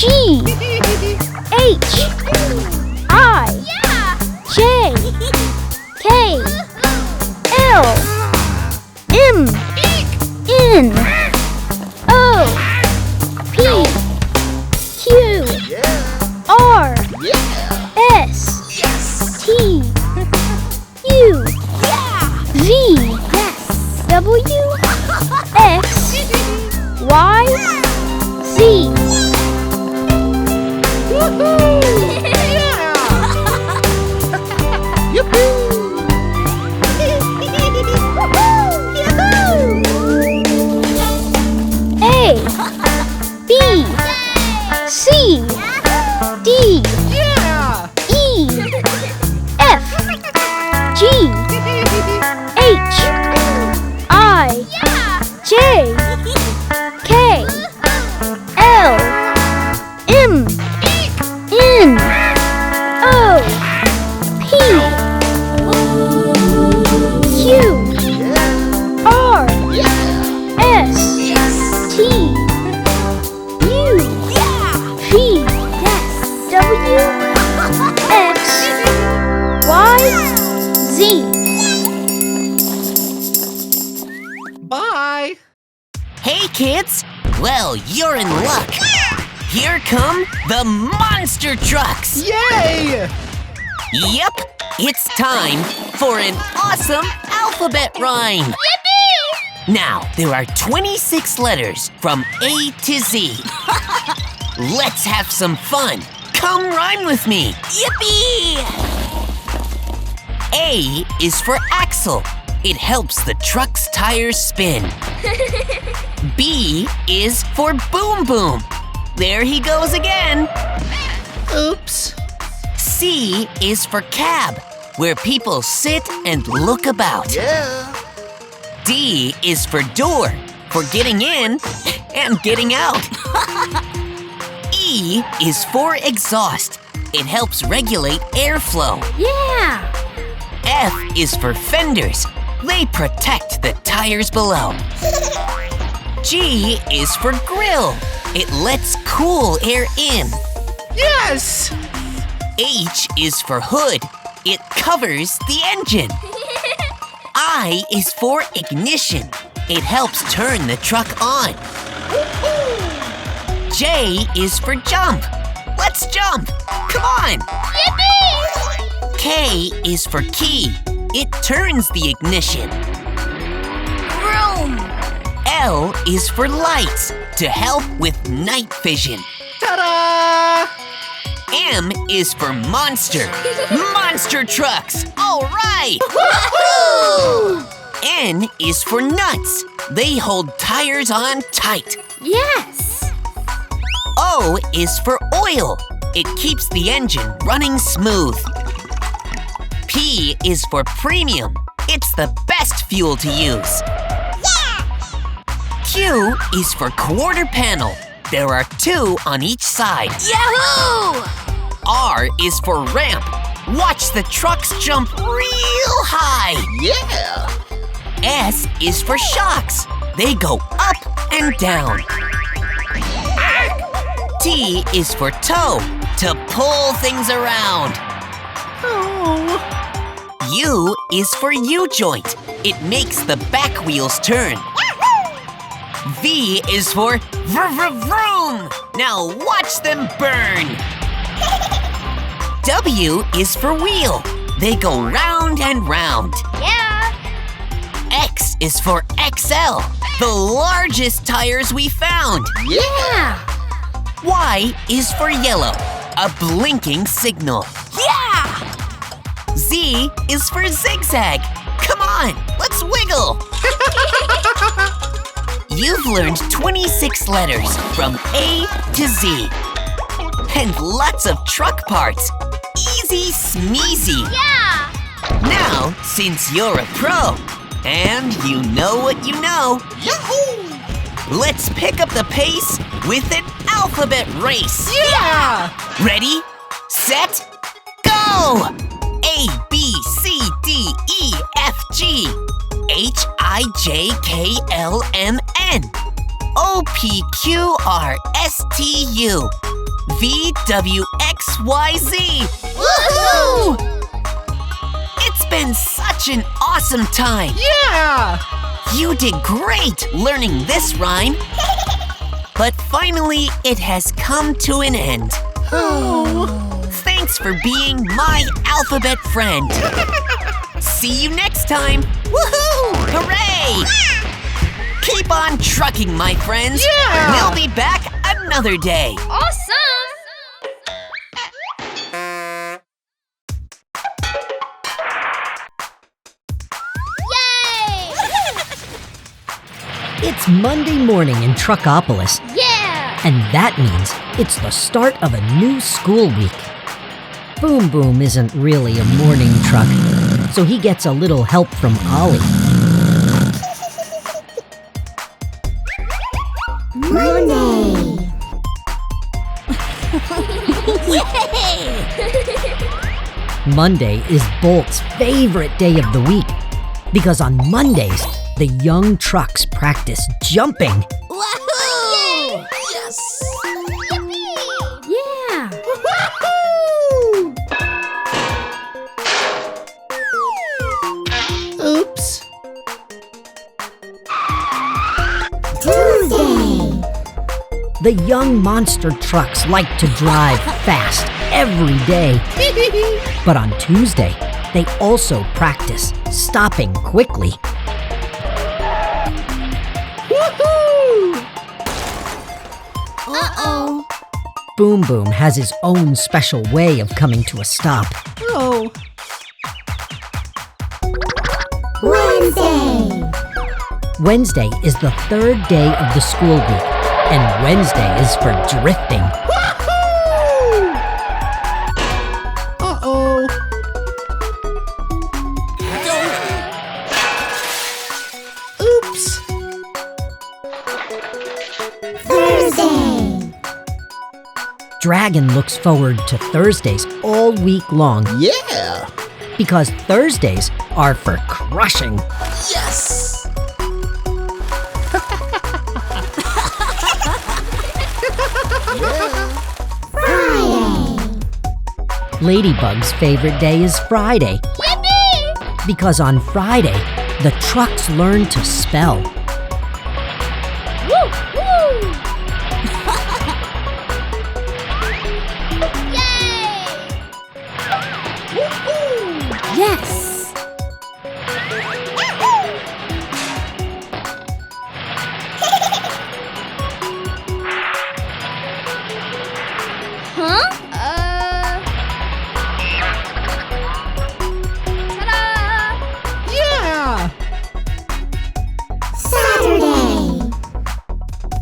G H I J K L M N O P Q R S T U V W X Y Z. A B C D E F G H I J K L M N O P Q R S T U V W X Y Z. Bye! Hey, kids! Well, you're in luck. Here come the monster trucks! Yay! Yep, it's time for an awesome alphabet rhyme! Yippee! Now, there are 26 letters from A to Z. Let's have some fun. Come rhyme with me. Yippee! A is for axle. It helps the truck's tires spin. B is for boom boom. There he goes again. Oops. C is for cab, where people sit and look about. Yeah. D is for door, for getting in and getting out. E is for exhaust. It helps regulate airflow. Yeah! F is for fenders. They protect the tires below. G is for grill. It lets cool air in. Yes! H is for hood. It covers the engine. I is for ignition. It helps turn the truck on. J is for jump. Let's jump. Come on. Yippee! K is for key. It turns the ignition. Vroom! L is for lights to help with night vision. Ta-da! M is for monster. Monster trucks. All right. N is for nuts. They hold tires on tight. Yes! O is for oil. It keeps the engine running smooth. P is for premium. It's the best fuel to use. Q is for quarter panel. There are 2 on each side. Yahoo! R is for ramp. Watch the trucks jump real high. Yeah! S is for shocks. They go up and down. T is for toe, to pull things around. Oh. U is for U-joint. It makes the back wheels turn. V is for vroom. Now watch them burn. W is for wheel. They go round and round. Yeah! X is for XL, the largest tires we found. Yeah! Y is for yellow, a blinking signal. Yeah! Z is for zigzag. Come on, let's wiggle. You've learned 26 letters from A to Z. And lots of truck parts. Easy smeezy. Yeah! Now, since you're a pro, and you know what you know, Yahoo! let's pick up the pace with an alphabet race. Yeah! Ready, set, go! A, B, C, D, E, F, G, H, I, J, K, L, M, N, O, P, Q, R, S, T, U, VWXYZ! Woohoo! It's been such an awesome time! Yeah! You did great learning this rhyme! But finally, it has come to an end. Oh. Thanks for being my alphabet friend. See you next time. Woohoo! Hooray! Keep on trucking, my friends. Yeah! We'll be back another day. Awesome! Yay! It's Monday morning in Truckopolis, Yeah! and that means it's the start of a new school week. Boom Boom isn't really a morning truck, so he gets a little help from Ollie. Monday! Monday is Bolt's favorite day of the week, because on Mondays, the young trucks practice jumping. Woohoo! Yes! Yippee! Yeah! Oops. Tuesday! The young monster trucks like to drive fast every day. But on Tuesday, they also practice stopping quickly. Woohoo! Uh-oh. Boom Boom has his own special way of coming to a stop. Oh. Wednesday! Wednesday is the third day of the school week, and Wednesday is for drifting. Woohoo! Uh-oh. Oops. Thursday! Dragon looks forward to Thursdays all week long Yeah! because Thursdays are for crushing. Yes! Friday! Ladybug's favorite day is Friday Yippee! because on Friday, the trucks learn to spell. Woo! Woo! Yay! Yes! Huh? Ta-da! Yeah! Saturday!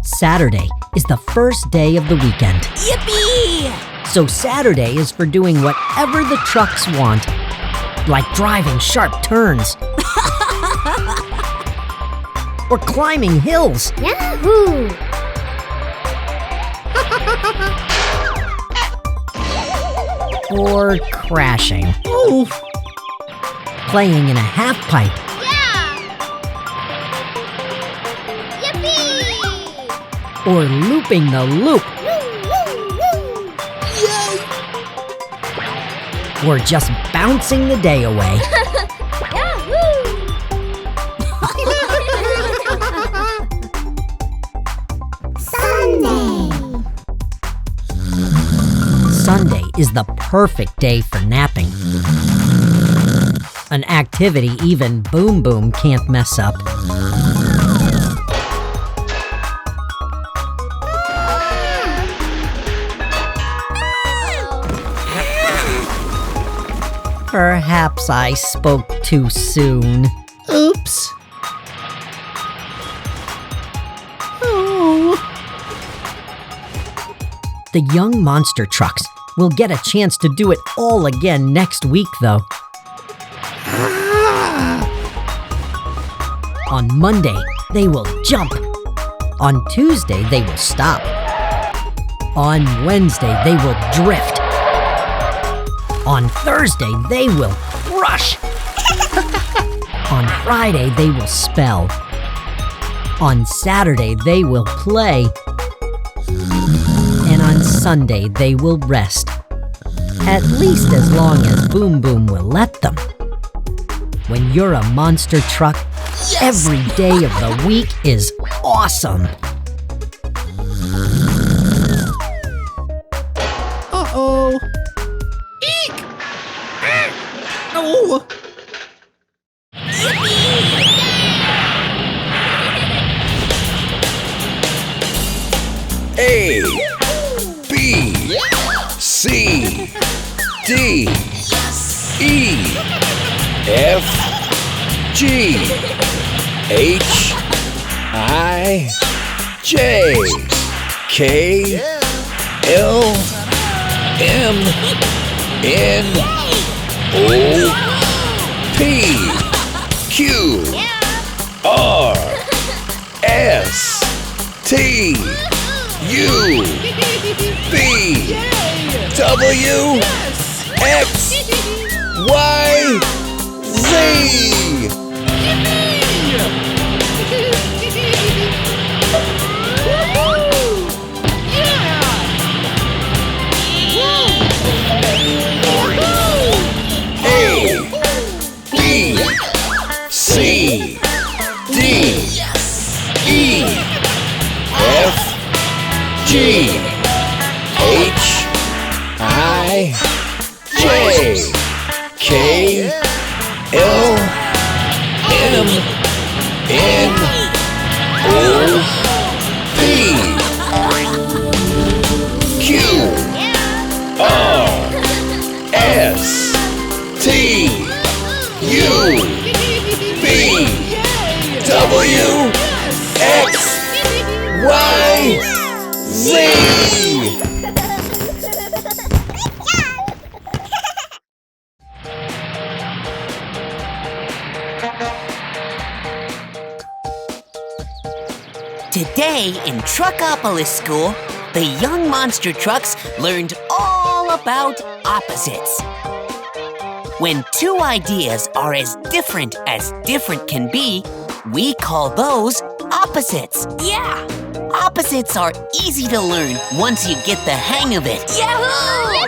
Saturday is the first day of the weekend. Yippee! So Saturday is for doing whatever the trucks want, like driving sharp turns or climbing hills Yahoo! or crashing, Oof. playing in a half pipe Yeah! Yippee! or looping the loop or just bouncing the day away. Sunday! Sunday is the perfect day for napping. An activity even Boom Boom can't mess up. Perhaps I spoke too soon. Oops. Oh. The young monster trucks will get a chance to do it all again next week, though. On Monday, they will jump. On Tuesday, they will stop. On Wednesday, they will drift. On Thursday, they will crush. On Friday, they will spell. On Saturday, they will play. And On Sunday, they will rest. At least as long as Boom Boom will let them. When you're a monster truck, every day of the week is awesome. Uh-oh. Eek! Oh! A, B, C, D, E, F, G, H, I, J, K, L, M, N, O, P, Q, R, S, T, U, V, W, X, Y, Z. A, B, C, D, E, F, G, H, I, J, K, L, M, N, O, P, Q, R, S, T, U, V, W, X, Y, Z. Today in Truckopolis School, the young monster trucks learned all about opposites. When two ideas are as different can be, we call those opposites. Yeah! Opposites are easy to learn once you get the hang of it. Yahoo!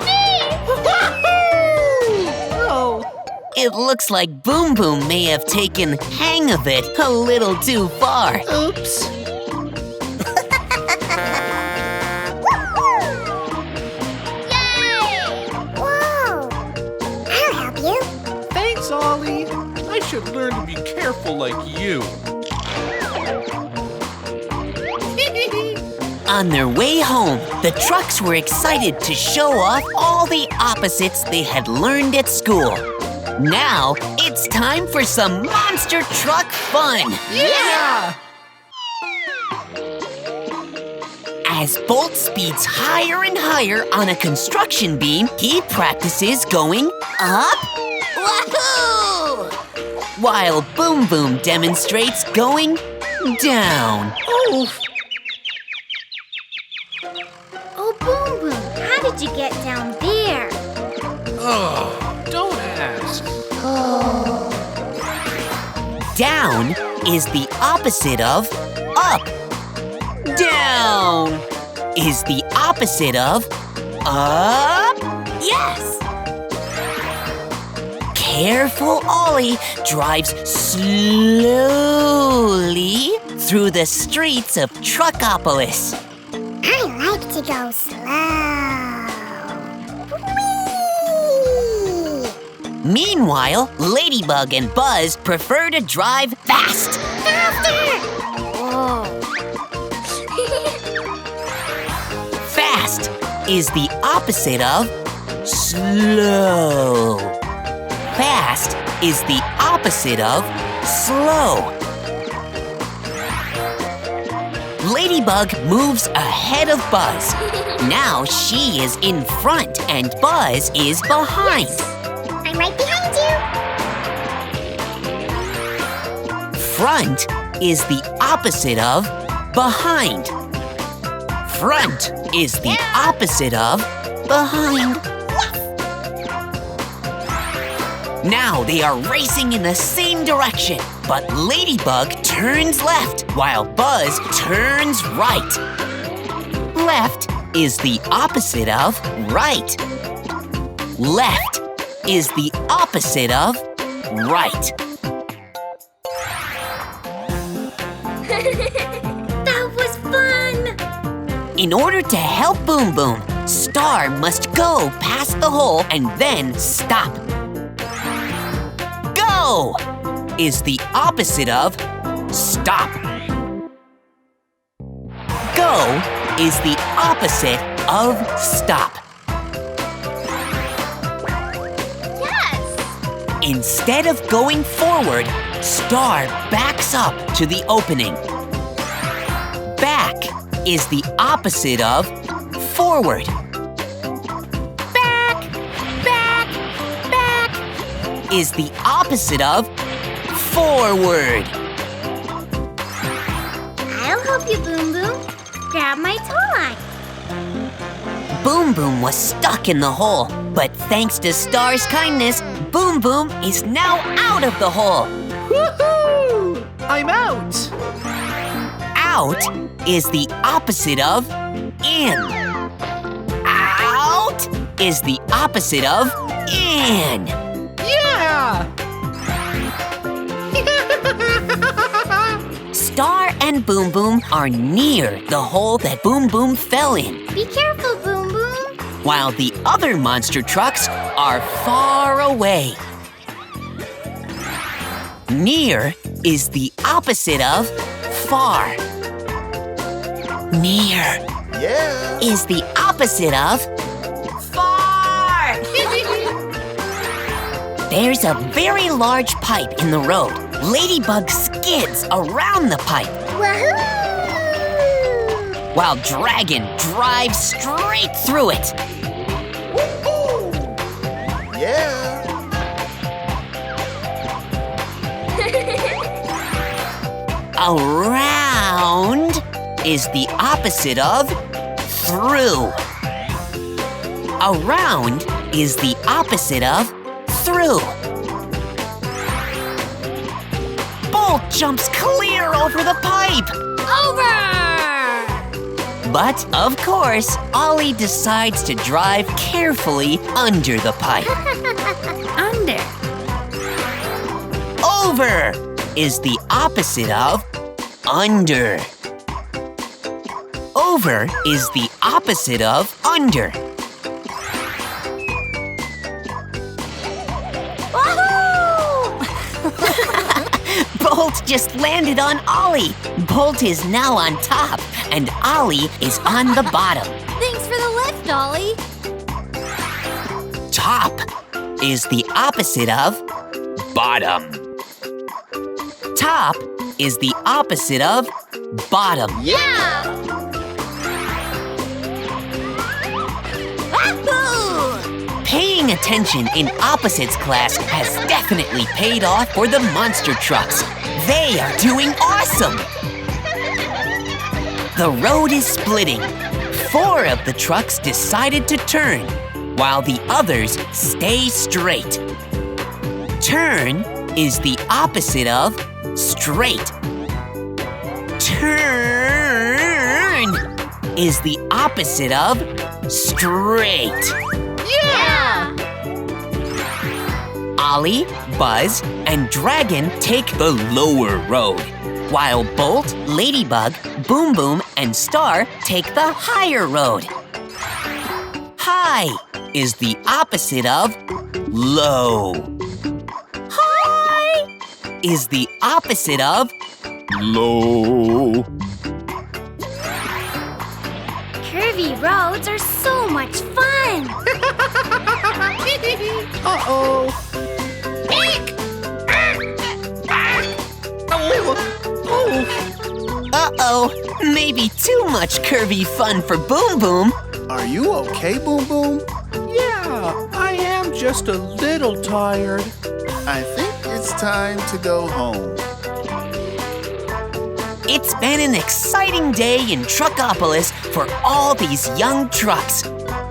It looks like Boom Boom may have taken hang of it a little too far. Oops. Thanks, Ollie. I should learn to be careful like you. On their way home, the trucks were excited to show off all the opposites they had learned at school. Now, it's time for some monster truck fun! Yeah! As Bolt speeds higher and higher on a construction beam, he practices going up, Wahoo! while Boom Boom demonstrates going down. Oh, Oh, Boom Boom, how did you get down there? Oh, don't ask. Down is the opposite of up. Down is the opposite of up. Yes! Careful Ollie drives slowly through the streets of Truckopolis. I like to go slow. Whee! Meanwhile, Ladybug and Buzz prefer to drive fast. Fast is the opposite of slow. Fast is the opposite of slow. Ladybug moves ahead of Buzz. Now she is in front and Buzz is behind. I'm right behind you. Front is the opposite of behind. Front is the opposite of behind. Now they are racing in the same direction, but Ladybug turns left while Buzz turns right. Left is the opposite of right. Left is the opposite of right. That was fun! In order to help Boom Boom, Star must go past the hole and then stop. Go is the opposite of stop. Go is the opposite of stop. Yes! Instead of going forward, Star backs up to the opening. Back is the opposite of forward. Back, back, back is the opposite of forward. I'll help you, Boom Boom. Grab my toy. Boom Boom was stuck in the hole, but thanks to Star's kindness, Boom Boom is now out of the hole. Woohoo! I'm out. Out is the opposite of in. Out is the opposite of in. Yeah! Star and Boom Boom are near the hole that Boom Boom fell in, Be careful, Boom Boom. while the other monster trucks are far away. Near is the opposite of far. Near is the opposite of far. There's a very large pipe in the road. Ladybug skids around the pipe, Wahoo! while Dragon drives straight through it. Around is the opposite of through. Around is the opposite of through. Bolt jumps clear over the pipe. Over! But, of course, Ollie decides to drive carefully under the pipe. Under. Over is the opposite of under. Over is the opposite of under. Wahoo! Bolt just landed on Ollie. Bolt is now on top, and Ollie is on the bottom. Thanks for the lift, Ollie. Top is the opposite of bottom. Top is the opposite of bottom. Yeah! Wahoo! Paying attention in opposites class has definitely paid off for the monster trucks. They are doing awesome! The road is splitting. 4 of the trucks decided to turn, while the others stay straight. Turn is the opposite of straight. Turn is the opposite of straight. Yeah! Ollie, Buzz, and Dragon take the lower road, while Bolt, Ladybug, Boom Boom, and Star take the higher road. High is the opposite of low. High is the opposite of low. Curvy roads are so much fun. Uh-oh. Uh-oh, maybe too much curvy fun for Boom Boom. Are you okay, Boom Boom? Yeah, I am just a little tired. I think it's time to go home. It's been an exciting day in Truckopolis for all these young trucks.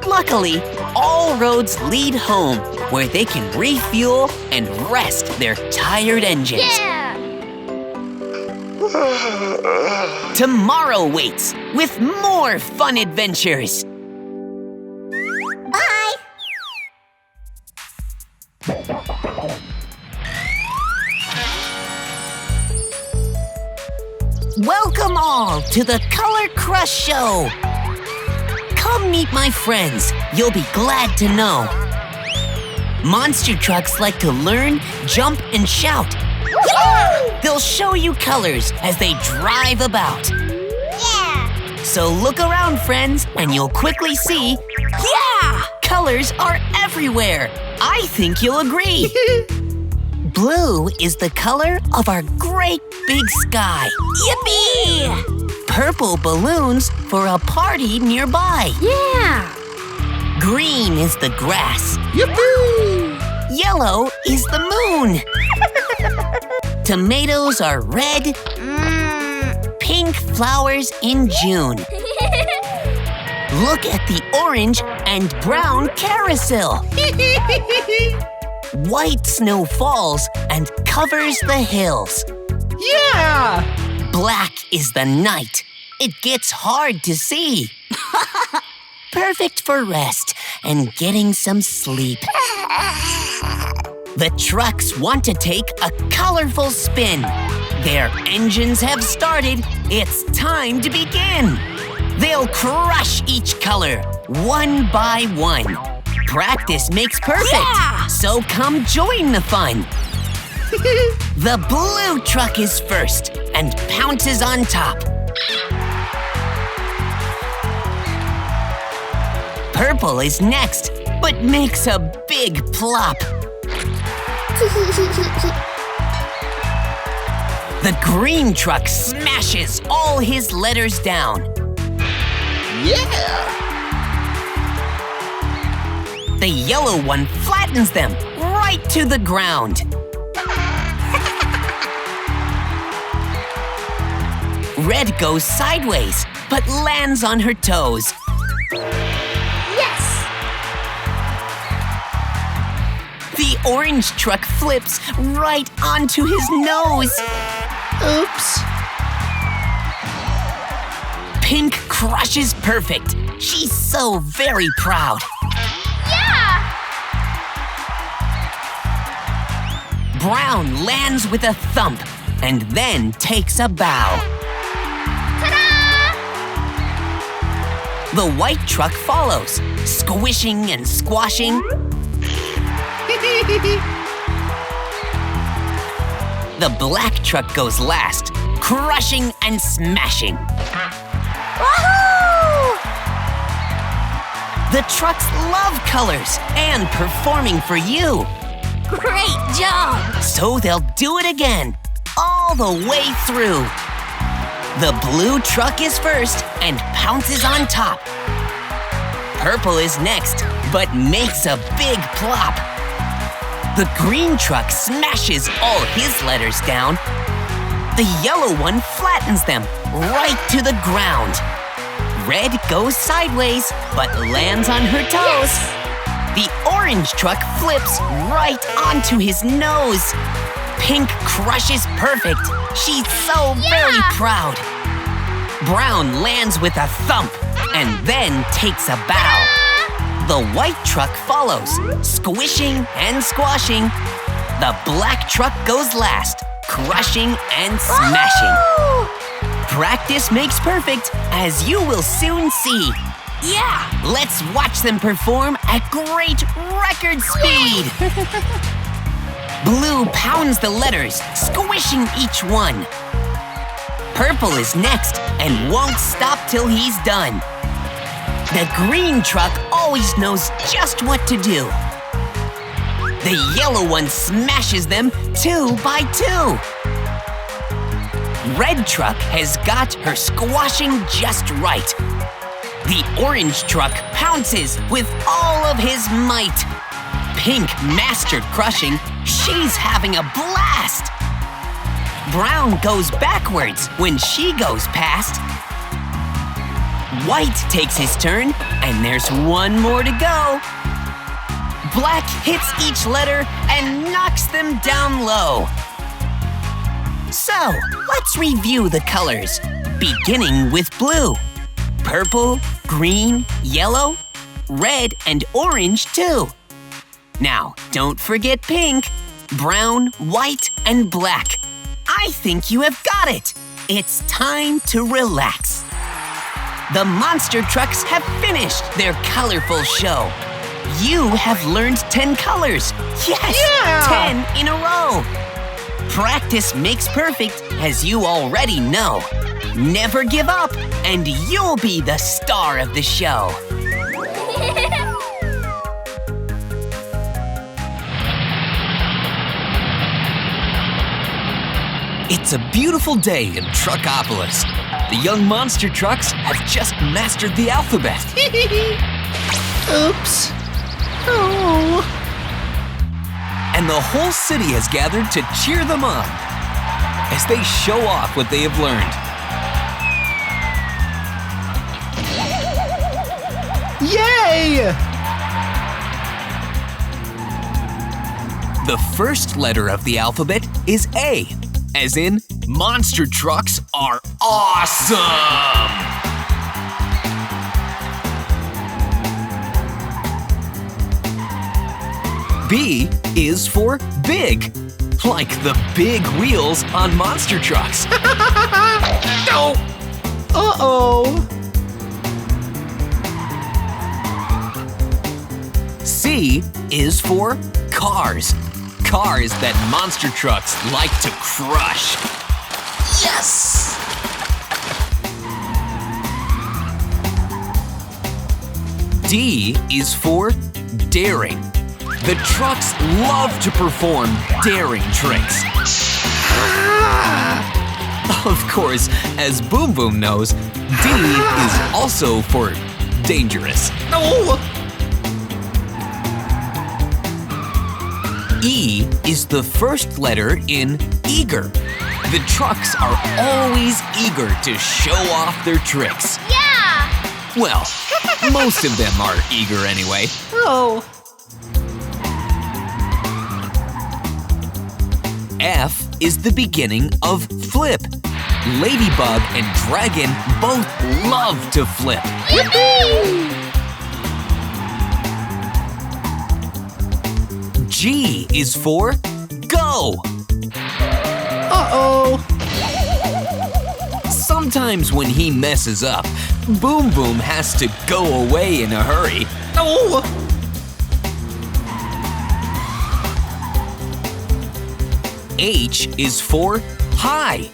Luckily, all roads lead home where they can refuel and rest their tired engines. Yeah! Tomorrow waits with more fun adventures. Welcome all to the Color Crush Show. Come meet my friends. You'll be glad to know. Monster trucks like to learn, jump, and shout. They'll show you colors as they drive about. Yeah! So look around, friends, and you'll quickly see, yeah, colors are everywhere. I think you'll agree. Blue is the color of our great big sky. Yippee! Purple balloons for a party nearby. Yeah. Green is the grass. Yippee! Yellow is the moon. Tomatoes are red. Pink flowers in June. Look at the orange and brown carousel. White snow falls and covers the hills. Yeah! Black is the night. It gets hard to see. Perfect for rest and getting some sleep. The trucks want to take a colorful spin. Their engines have started. It's time to begin. They'll crush each color, one by one. Practice makes perfect, so come join the fun. The blue truck is first and pounces on top. Purple is next, but makes a big plop. The green truck smashes all his letters down. Yeah! The yellow one flattens them right to the ground. Red goes sideways, but lands on her toes. Yes! The orange truck flips right onto his nose. Oops. Pink crushes perfect. She's so very proud. Yeah! Brown lands with a thump and then takes a bow. Ta-da! The white truck follows, squishing and squashing. The black truck goes last, crushing and smashing. Woohoo! The trucks love colors and performing for you. Great job. So they'll do it again, all the way through. The blue truck is first and pounces on top. Purple is next, but makes a big plop. The green truck smashes all his letters down. The yellow one flattens them right to the ground. Red goes sideways, but lands on her toes. The orange truck flips right onto his nose. Pink crushes perfect. She's so very proud. Brown lands with a thump and then takes a bow. The white truck follows, squishing and squashing. The black truck goes last, crushing and smashing. Practice makes perfect, as you will soon see. Yeah, let's watch them perform at great record speed. Blue pounds the letters, squishing each one. Purple is next and won't stop till he's done. The green truck always knows just what to do. The yellow one smashes them 2 by 2. Red truck has got her squashing just right. The orange truck pounces with all of his might. Pink mastered crushing, she's having a blast. Brown goes backwards when she goes past. White takes his turn, and there's one more to go. Black hits each letter and knocks them down low. So, let's review the colors, beginning with blue. Purple, green, yellow, red, and orange too. Now, don't forget pink, brown, white, and black. I think you have got it. It's time to relax. The monster trucks have finished their colorful show. You have learned 10 colors. Yes! Yeah! 10 in a row. Practice makes perfect, as you already know. Never give up, and you'll be the star of the show. It's a beautiful day in Truckopolis. The young monster trucks have just mastered the alphabet. Oops. Oh. And the whole city has gathered to cheer them on as they show off what they have learned. Yay! The first letter of the alphabet is A, as in monster trucks are awesome! B is for big, like the big wheels on monster trucks. No! Uh-oh. C is for cars. Cars that monster trucks like to crush. Yes! D is for daring. The trucks love to perform daring tricks. Of course, as Boom Boom knows, D is also for dangerous. No! E is the first letter in eager. The trucks are always eager to show off their tricks. Yeah! Well, most of them are eager anyway. Oh. F is the beginning of flip. Ladybug and Dragon both love to flip. G is for go. Uh-oh. Sometimes when he messes up, Boom Boom has to go away in a hurry. No! H is for high.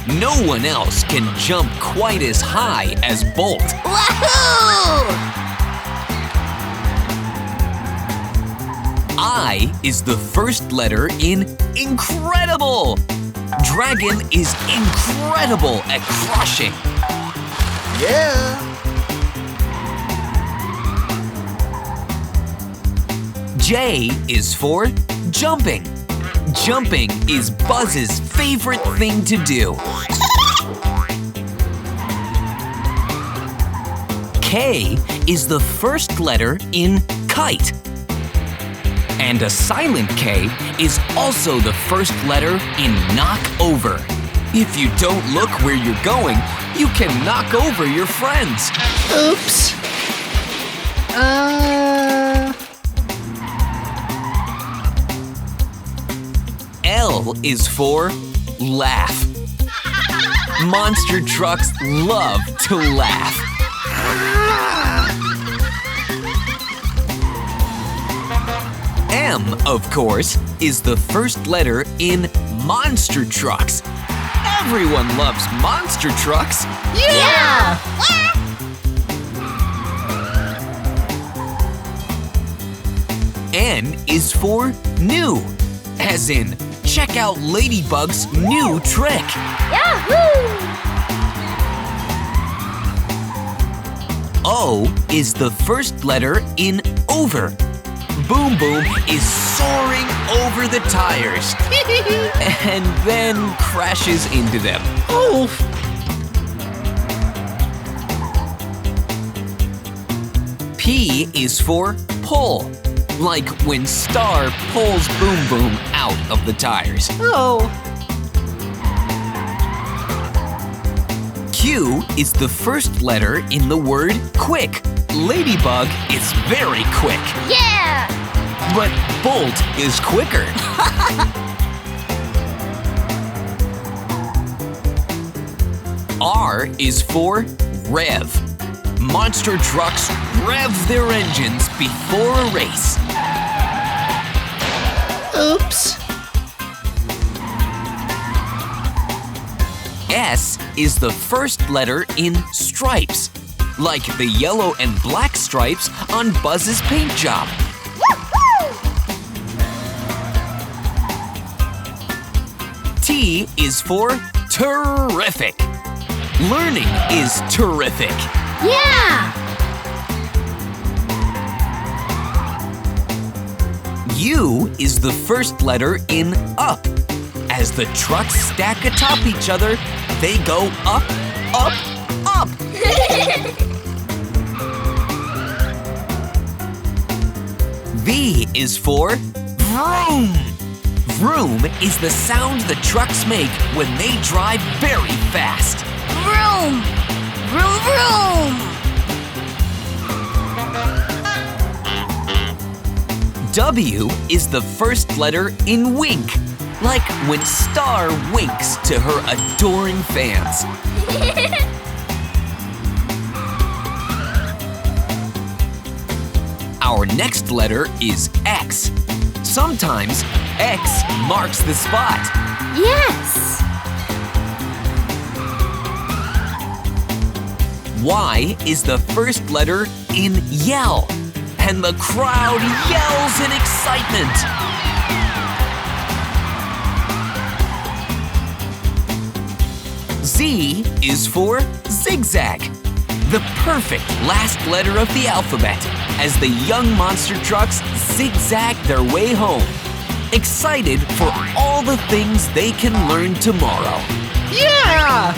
No one else can jump quite as high as Bolt. Wahoo! I is the first letter in incredible. Dragon is incredible at crushing. Yeah. J is for jumping. Jumping is Buzz's favorite thing to do. K is the first letter in kite. And a silent K is also the first letter in knock over. If you don't look where you're going, you can knock over your friends. Oops. L is for laugh. Monster trucks love to laugh. M, of course, is the first letter in monster trucks. Everyone loves monster trucks. Yeah! N is for new, as in check out Ladybug's new trick. Yahoo! O is the first letter in over. Boom Boom is soaring over the tires and then crashes into them. Oh. P is for pull, like when Star pulls Boom Boom out of the tires. Oh. Q is the first letter in the word quick. Ladybug is very quick. Yeah! But Bolt is quicker. R is for rev. Monster trucks rev their engines before a race. Oops. S is the first letter in stripes, like the yellow and black stripes on Buzz's paint job. T is for terrific. Learning is terrific. Yeah! U is the first letter in up. As the trucks stack atop each other, they go up, up, up. V is for vroom. Vroom is the sound the trucks make when they drive very fast. Vroom! Vroom, vroom! W is the first letter in wink, like when Star winks to her adoring fans. Our next letter is X. Sometimes X marks the spot. Yes! Y is the first letter in yell, and the crowd yells in excitement. Z is for zigzag, the perfect last letter of the alphabet, as the young monster trucks zigzag their way home, excited for all the things they can learn tomorrow. Yeah!